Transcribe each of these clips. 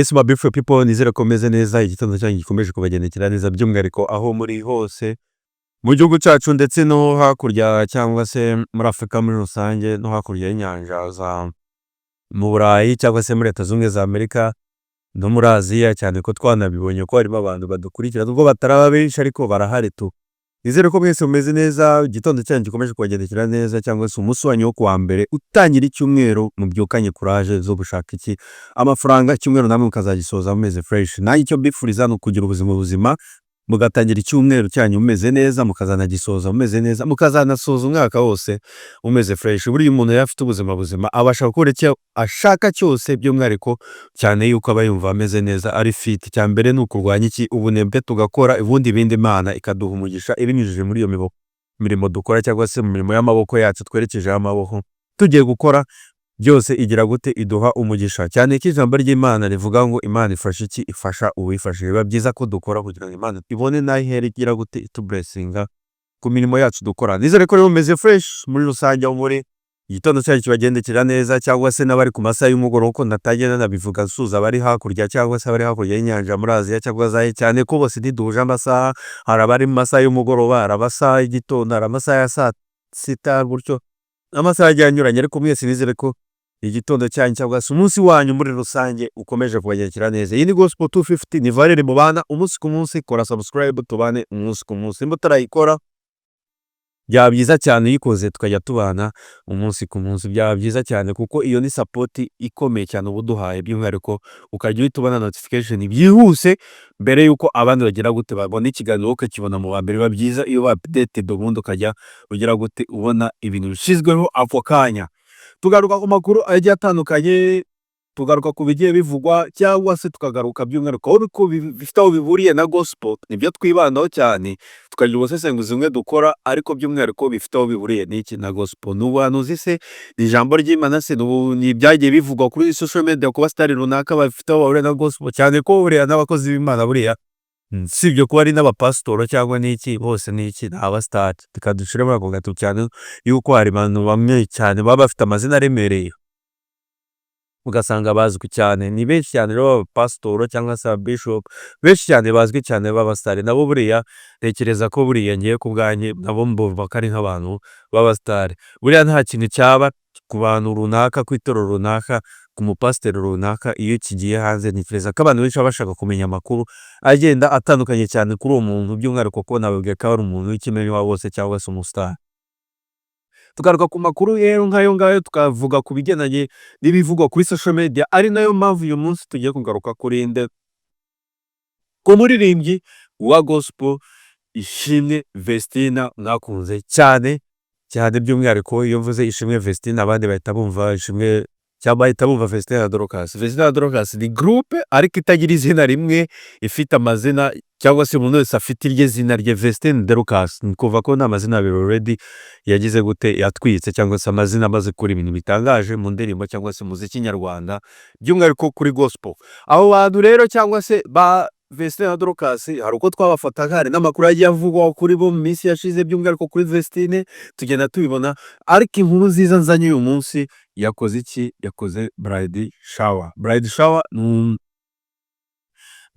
Yes my beautiful people, nizere ko meze neza, igitondo cyanyu gikomeje kubagendekera neza by'umwihariko aho muri hose mu gihugu cyacu ndetse no hakurya cyangwa se muri Afurika muri rusange no hakurya y'inyanja za mu Burayi cyangwa se muri Leta Zunze za Amerika no muri Aziya, cyane ko twanabibonye ko harimo abantu badukurikira nubwo bataraba benshi ariko barahari tu. Nizere ko mwese mumeze neza, igitondo cyanyu gikomeje kubagendekera neza cyangwa se umunsi wanyu wo kuwa mbere utangira icyumweru mubyukanye courage zo gushaka iki amafaranga, icyumweru namwe mukazagisoza mumeze fresh. Nanjye icyo mbifuriza ni ukugira ubuzima buzima, mugatangira icyumweru cyanyu mumeze neza, mukazanagisoza mumeze neza, mukazanasoza umwaka wose mumeze fresh. Buriya umuntu yafite ubuzima buzima abasha gukora icyo ashaka cyose, by'umwihariko cyane yuko aba yumva ameze neza ari fit. Cyambere ni ukurwanya iki ubunebwe tugakora ubundi bindi Imana ikaduha umugisha ibinyujije muri iyo mirimo dukora cyangwa se mu mirimo y'amaboko yacu twerekejeho amaboko tugiye gukora byose igira gute iduha umugisha. Cyane ko ijambo ry'Imana rivuga ngo Imana ifasha iki ifasha uwifashe. Biba byiza ko dukora kugira ngo Imana ibone nayo ihere igira gute itublessinga ku mirimo yacu dukora. Nizere ko rero mumeze fresh muri rusange aho muri igitondo cyacu kibagendekera neza, cyangwa se n'abari ku masaha y'umugoroba ko natagenda nabivuga nsuza abari hakurya cyangwa se abari hakurya y'inyanja muri Aziya cyangwa zahe, cyane ko bose ntiduje amasaha. Hari abari mu masaha y'umugoroba, hari amasaha y'igitondo, hari amasaha ya saa sita, gutyo amasaha agiye anyuranye, ariko mwese nizere ko igitondo cyanyu cyangwa se umunsi wanyu muri rusange ukomeje kubagendekera neza. Iyi ni Gospel 250, ni Valere mubana umunsi ku munsi. Kora subscribe tubane umunsi ku munsi, nimba utarayikora byaba byiza cyane uyikoze tukajya tubana umunsi ku munsi, byaba byiza cyane kuko iyo ni support ikomeye cyane ubuduhaye, by'umwihariko ukajya uhita ubona notification byihuse mbere yuko abandi bagira gute babona ikiganiro ukakibona mu wa mbere. Biba byiza iyo ba updated ubundi ukajya ugira gute ubona ibintu bishizweho ako kanya. Tugaruka ku makuru agiye atandukanye, tugaruka ku bigiye bivugwa cyangwa se tukagaruka by'umwihariko ko bifite aho bihuriye na gospel, nibyo twibandaho cyane, tukagira ubusesenguzi bumwe dukora, ariko by'umwihariko bifite aho bihuriye n'iki na gospel. N'ubuhanuzi se, ni ijambo ry'Imana se, ni ibyagiye bivugwa kuri social media ku basitari runaka bafite aho bahuriye na gospel, cyane ko buriya n'abakozi b'Imana buriya si ibyo kuba ari n'abapasitoro cyangwa n'iki, bose n'iki ni abasitari. Tukadushira muri ako gato cyane yuko hari abantu bamwe cyane baba bafite amazina aremereye ugasanga bazwi cyane, ni benshi cyane rero abapasitoro cyangwa se ababishop benshi cyane bazwi cyane b'abasitari. Nabo buriya tekereza ko buriya ngiye ku bwanjye nabo mbumva ko ari nk'abantu b'abasitari. Buriya nta kintu cyaba ku bantu runaka, ku itorero runaka, ku mupasiteri runaka iyo kigiye hanze. Ntekereza ko abantu benshi baba bashaka kumenya amakuru agenda atandukanye cyane kuri uwo muntu, by'umwihariko ko nababwiye ko ari umuntu w'ikimenywa wose cyangwa se umusitari. Tugaruka ku makuru rero nk'ayo ngayo, tukavuga ku bigendanye n'ibivugwa kuri social media, ari nayo mpamvu uyu munsi tugiye kugaruka kuri nde ku muririmbyi wa gospel Ishimwe Vestine mwakunze cyane cyane, by'umwihariko iyo mvuze Ishimwe Vestine abandi bahita bumva Ishimwe cyangwa bahita bumva Vestine na Dorcas. Vestine na Dorcas ni groupe ariko itagira izina rimwe, ifite amazina cyangwa se umuntu wese afite irye zina rye. Vestine Dorcas ni kuva ko nta mazina abiri already yagize gute yatwitse, cyangwa se amazina amaze kuri ibintu bitangaje mu ndirimbo cyangwa se muziki nyarwanda, by'umwihariko kuri gospel. Abo bantu rero cyangwa se ba Vestine na Dorcas hari uko twabafataga, hari n'amakuru yagiye avugwa kuri bo mu minsi yashize, by'umwihariko kuri Vestine tugenda tubibona. Ariko inkuru nziza nzanye uyu munsi, yakoze iki? Yakoze bridal shower. Bridal shower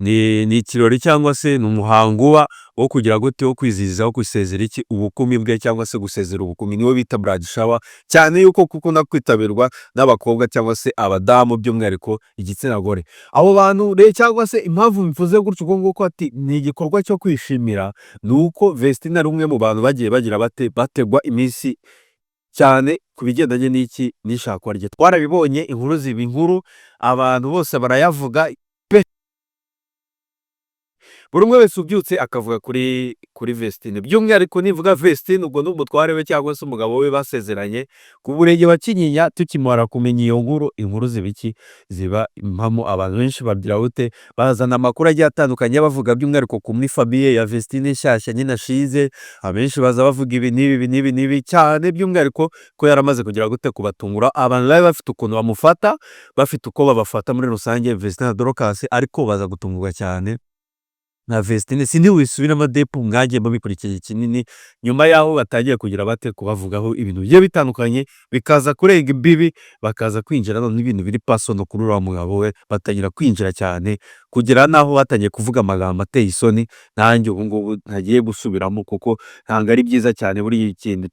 ni ikirori cyangwa se ni umuhango uba wo kugira gute wo kwizihiza, wo gusezera iki ubukumi bwe cyangwa se gusezera ubukumi, niwo bita bridal shower, cyane yuko kuko nakwitabirwa n'abakobwa cyangwa se abadamu, by'umwihariko igitsina gore. Abo bantu rero cyangwa se impamvu mvuze gutyo ubwo nguko ati ni igikorwa cyo kwishimira, ni uko Vestine ari umwe mu bantu bagiye bagira bategwa iminsi cyane ku bigendanye n'iki n'ishakwa rye. Twarabibonye inkuru ziba inkuru, abantu bose barayavuga, buri umwe wese ubyutse akavuga kuri Vestine. By'umwihariko nivuga Vestine ubwo n'umutware we cyangwa se umugabo we basezeranye ku Murenge wa Kinyinya. Tukimara kumenya iyo nkuru, inkuru ziba iki ziba impamo, abantu benshi babyira gute bazana amakuru agiye atandukanye bavuga, by'umwihariko ku muri famille ya Vestine nshyashya nyine ashize, abenshi baza bavuga ibi n'ibi cyane, by'umwihariko ko yaramaze kugira gute kubatungura. Abantu bari bafite ukuntu bamufata, bafite uko babafata muri rusange Vestine na Dorcas, ariko baza gutungurwa cyane nka Vestine sindi wisubiramo depu mwagiye mubikurikiye kinini, nyuma y'aho batangiye kugira bate kubavugaho ibintu bigiye bitandukanye, bikaza kurenga imbibi, bakaza kwinjira none n'ibintu biri personal kuri uriya mugabo we, batangira kwinjira cyane, kugera n'aho batangiye kuvuga amagambo ateye isoni, nanjye ubu ngubu ntagiye gusubiramo kuko ntabwo ari byiza cyane buriya ikintu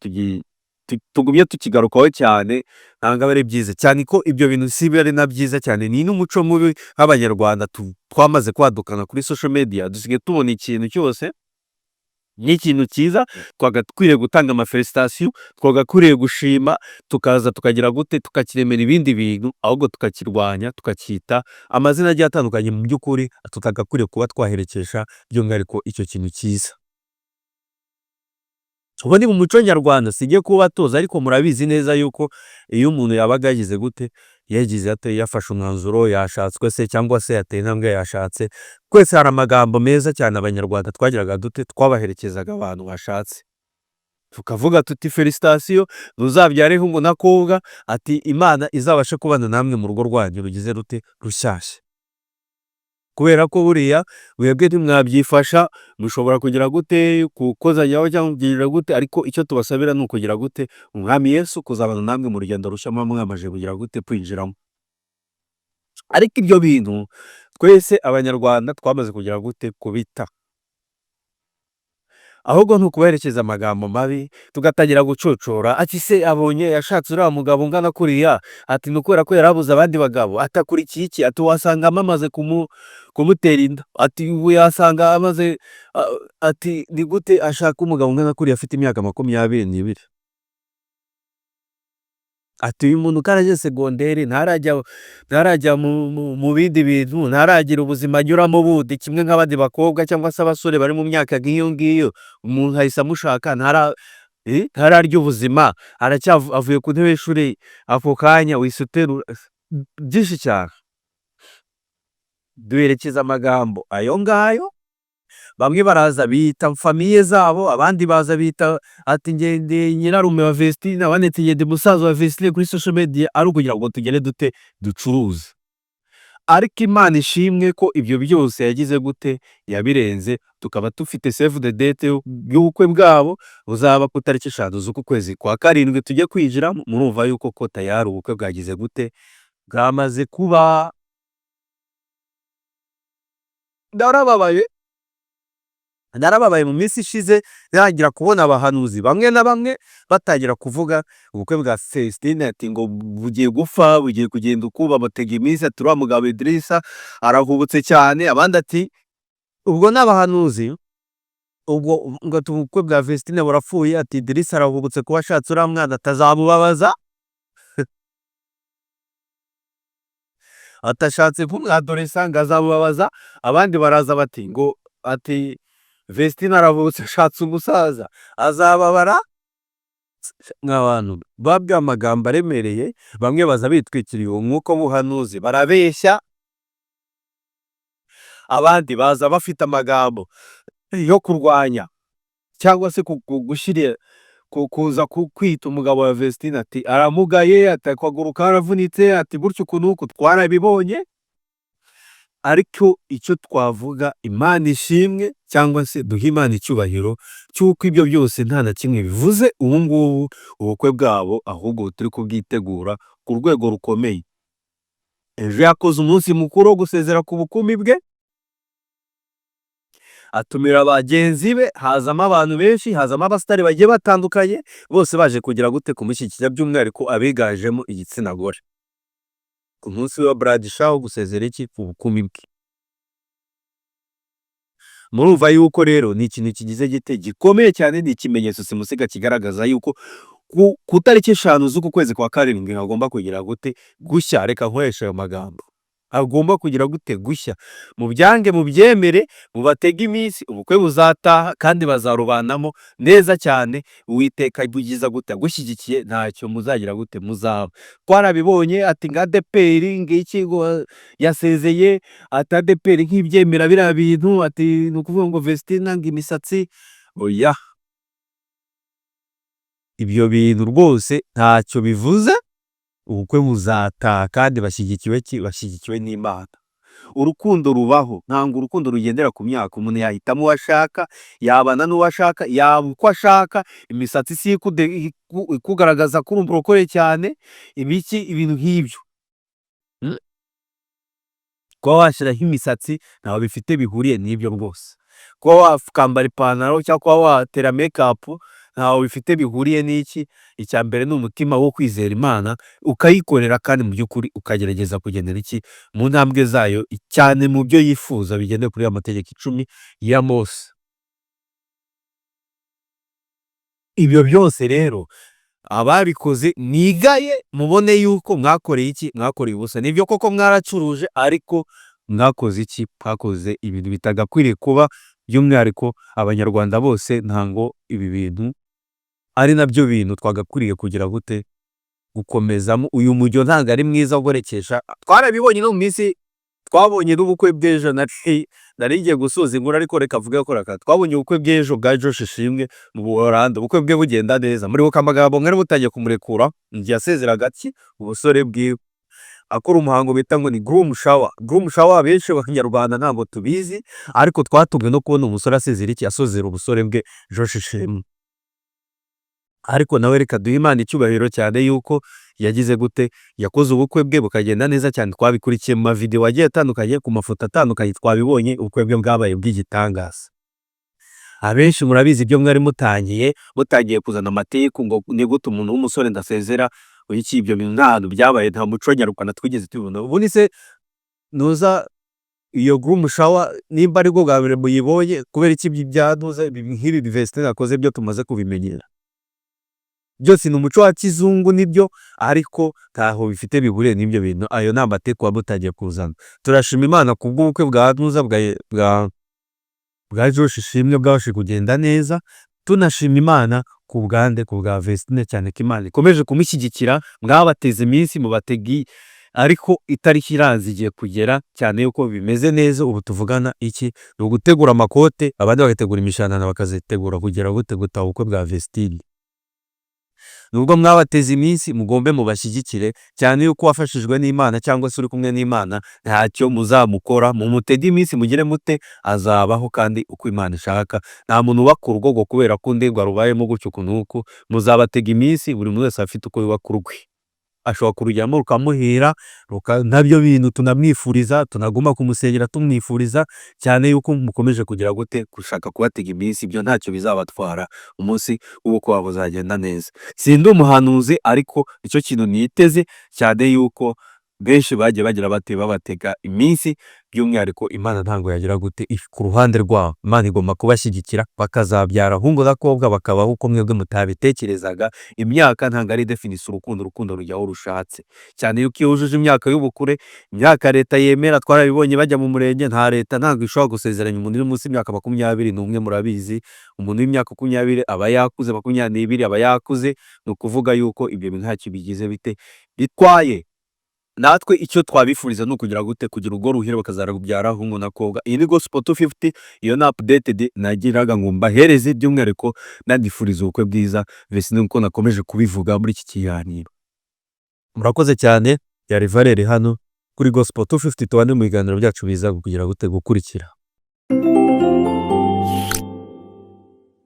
tugumye tukigarukaho cyane, ntabwo aba ari byiza cyane ko ibyo bintu si ari na byiza cyane, ni n'umuco mubi nk'abanyarwanda twamaze kwadukana kuri social media, dusigaye tubona ikintu cyose nk'ikintu cyiza, twagakwiriye gutanga amafelicitation, twagakwiriye gushima, tukaza tukagira gute tukakiremera ibindi bintu, ahubwo tukakirwanya tukacyita amazina agiye atandukanye mu by'ukuri tutagakwiriye kuba twaherekesha by'umwihariko icyo kintu cyiza. Ubu ni mu muco nyarwanda singiye kubatoza, ariko murabizi neza yuko iyo umuntu yabaga yagize gute, yagize ate, yafashe umwanzuro, yashatswe se cyangwa se yateye intambwe yashatse, twese hari amagambo meza cyane abanyarwanda twagiraga dute, twabaherekezaga abantu bashatse, tukavuga tuti felicitation, ntuzabyareho umunakobwa, ati Imana izabashe kubana namwe mu rugo rwanyu rugize rute, rushyashya. Kubera ko buriya mwebwe ntimwabyifasha, mushobora kugira gute, kukozanyaho cyangwa kugira gute, ariko icyo tubasabira ni ukugira gute, umwami Yesu kuzabana namwe mu rugendo rushya muba mwamaze kugira gute, kwinjiramo. Ariko ibyo bintu twese abanyarwanda twamaze kugira gute, kubita, ahubwo ni ukubaherekeza amagambo mabi, tugatangira gucocora, ati se abonye yashatse uriya mugabo ungana kuriya, ati ni ukubera ko yarabuze abandi bagabo, atakurikiye iki, ati wasanga amaze kumutera inda, ati yasanga amaze, ati ni gute ashaka umugabo ungana kuriya afite imyaka 22, ati uyu muntu karaje segonderi, ntarajya mu bindi bintu, ntaragira ubuzima anyuramo bundi kimwe nk'abandi bakobwa cyangwa se abasore bari mu myaka nk'iyo ngiyo, umuntu ahise amushaka, ntararya ubuzima, avuye ku ntebe y'ishuri ako kanya, wise uterura byinshi cyane, duherekeza amagambo ayo ngayo, bamwe baraza bita famiye zabo, abandi baza bita ati ngende nyirarume wa Vestine, abandi ati ngende musaza wa Vestine kuri social media, ari ukugira ngo tugende dute, ducuruze. Ariko Imana ishimwe ko ibyo byose yagize gute, yabirenze, tukaba dufite save the date y'ubukwe bwabo, buzaba ku tariki 5 z'uku kwezi kwa karindwi tujye kwinjiramo, murumva yuko ko tayari ubukwe bwagize gute, bwamaze kuba. Narababaye mu minsi ishize, ntangira kubona abahanuzi bamwe na bamwe batangira kuvuga ubukwe bwa Vestine, ati ngo bugiye gupfa, bugiye kugenda ukuba, batega iminsi, ati uriya mugabo Idrissa arahubutse cyane, abandi ati ubwo n'abahanuzi, ubwo ngo ubukwe bwa Vestine burapfuye, ati Idrissa arahubutse kuba ashatse uriya mwana atazamubabaza, atashatse nk'umwadolesa ngo azamubabaza, abandi baraza bati ngo ati Vestine aravutse ashatse umusaza azababara, nk'abantu babwiye amagambo aremereye, bamwe baza bitwikiriye umwuka w'ubuhanuzi barabeshya, abandi baza bafite amagambo yo kurwanya cyangwa se gushyira kuza kwita umugabo wa Vestine, ati aramugaye, ati akaguru karavunitse, ati gutyo uku n'uku, twarabibonye. Ariko icyo twavuga, Imana ishimwe cyangwa se duhe Imana icyubahiro cy'uko ibyo byose nta na kimwe bivuze ubu ngubu ubukwe bwabo, ahubwo turi kubwitegura ku rwego rukomeye. Ejo yakoze umunsi mukuru wo gusezera ku bukumi bwe, atumira bagenzi be, hazamo abantu benshi, hazamo abasitari bagiye batandukanye, bose baje kugira gute, kumushyigikira, by'umwihariko abiganjemo igitsina gore, ku munsi wa BRIDAL SHOWER, gusezera iki, ku bukumi bwe. Murumva yuko rero ni ikintu kigize gite, gikomeye cyane, ni ikimenyetso simusiga kigaragaza yuko ku tariki 5 z'uku kwezi kwa karindwi hagomba kugira gute, gushya. Reka nkoresha ayo magambo, hagomba kugira gute, gushya. Mu byange mu byemere, mu batega iminsi, ubukwe buzataha kandi bazarubanamo neza cyane. Uwiteka bugiza gute, gushyigikiye, ntacyo muzagira gute, muzaba. Twarabibonye, ati nga ADEPR ngiki ngo yasezeye, ati ADEPR nk'ibyemera biriya bintu, ati ni ukuvuga ngo Vestine ngo imisatsi, oya, ibyo bintu rwose ntacyo bivuze. Ubukwe buzataha kandi bashyigikiwe n'Imana. urukundo rubaho, ntabwo urukundo rugendera ku myaka, umuntu yahitamo uwo ashaka, yabana n'uwo ashaka, yaba uko ashaka, imisatsi si ikugaragaza ko uri umurokore cyane, ibiki, ibintu nk'ibyo. Kuba washyiraho imisatsi ntaho bifite bihuriye n'ibyo rwose, kuba wakambara ipantaro cyangwa kuba watera make-up ntaho bifite bihuriye n'iki, icya mbere ni umutima wo kwizera Imana, ukayikorera kandi mu by'ukuri ukagerageza kugendera iki, mu ntambwe zayo, cyane mu byo yifuza bigendeye kuri ya mategeko 10 ya Mose. Ibyo byose rero ababikoze mwigaye mubone yuko mwakoreye iki, mwakoreye ubusa. Nibyo koko mwaracuruje, ariko mwakoze iki, mwakoze ibintu bitagakwiriye kuba, by'umwihariko abanyarwanda bose ntango ibi bintu ari nabyo bintu twagakwiriye kugira gute, gukomezamo. Uyu mujyo ntabwo ari mwiza ugorekesha, twarabibonye no mu minsi, twabonye n'ubukwe bw'ejo, nari ngiye gusoza inkuru ariko reka vuga ko twabonye ubukwe bw'ejo bwa Josh Ishimwe mu Buholandi, ubukwe bwe bugenda neza, muribuka amagambo mwari butangiye kumurekura igihe yasezeraga ati ubusore bwiwe, akora umuhango bita ngo ni groom shower. Groom shower benshi abanyarwanda ntabwo tubizi, ariko twatumwe no kubona umusore asezera iki, asozera ubusore bwe Josh Ishimwe. Ariko nawe reka duhe Imana icyubahiro cyane yuko yagize gute, yakoze ubukwe bwe bukagenda neza cyane. Twabikurikiye mu mavideo agiye atandukanye, ku mafoto atandukanye, twabibonye ubukwe bwe bwabaye bw'igitangaza. Abenshi murabizi ibyo mwari mutangiye kuzana amateka ngo ni gute umuntu w'umusore ndasezera, iki, ibyo bintu nta hantu byabaye, nta muco nyarwanda twigeze tubona. Ubu ni se nuza iyo groom shower nimba ari bwo bwa mbere muyibonye, kubera iki byantuza nk'ibi VESTINE akoze byo tumaze kubimenyera. Byose ni umuco wa kizungu nibyo, ariko ntaho bifite bihuriye n'ibyo bintu. Ayo ni amateka wabutangiye kuzana. Turashima Imana kubw'ubukwe bwa ntuza bwa Josh Ishimwe bwabashije kugenda neza, tunashima Imana ku bwande, ku bwa VESTINE cyane, ko Imana ikomeje kumushyigikira. Mwabateze iminsi mubategi, ariko itariki iraza igiye kugera, cyane yuko bimeze neza. Ubu tuvugana iki, ni ugutegura amakote, abandi bagategura imishanana, bakazitegura kugera gutaha ubukwe bwa VESTINE. Nubwo mwabateze iminsi, mugombe mubashyigikire, cyane yuko wafashijwe n'Imana cyangwa se uri kumwe n'Imana, ntacyo muzamukora. Mumutege iminsi, mugire mute, azabaho kandi uko Imana ishaka. Nta muntu ubaka urugo kubera ko undi ngo arubayemo gutyo ukuntu uku. Muzabatega iminsi, buri muntu wese afite uko yubaka urwe, ashobora kurujyamo rukamuhira. Nabyo bintu tunamwifuriza, tunaguma kumusengera tumwifuriza, cyane yuko mukomeje kugira gute, gushaka kubatega iminsi. Ibyo ntacyo bizabatwara, umunsi w'ubukwe wabo uzagenda neza. Sindi umuhanuzi, ariko icyo kintu niteze cyane yuko benshi bagiye bagira babatega iminsi, by'umwihariko Imana ntango yagira gute, ku ruhande rwabo. Imana igomba kubashyigikira, bakazabyara ahungu n'akobwa, bakabaho uko mwebwe mutabitekerezaga. Imyaka ntabwo ari definisi urukundo rujyaho rushatse, cyane yuko iyo wujuje imyaka y'ubukure, imyaka leta yemera, twarabibonye bajya mu murenge, nta leta ntabwo ishobora gusezeranya umuntu uri munsi y'imyaka 21. Murabizi umuntu w'imyaka 20 aba yakuze, 22 aba yakuze. Ni ukuvuga yuko ibyo bintu ntacyo bigize bitwaye. Natwe icyo twabifuriza ni ukugira gute, kugira urugo ruhire, bakazarubyara ahungu n'akobwa. Iyi ni Gospel 250, iyo na updated nagiraga ngo mbahereze, by'umwihariko nandifuriza ubukwe bwiza VESTINE, uko nakomeje kubivuga muri iki kiganiro. Murakoze cyane, yari Valere hano kuri Gospel 250, tubane mu biganiro byacu biza kugira gute gukurikira.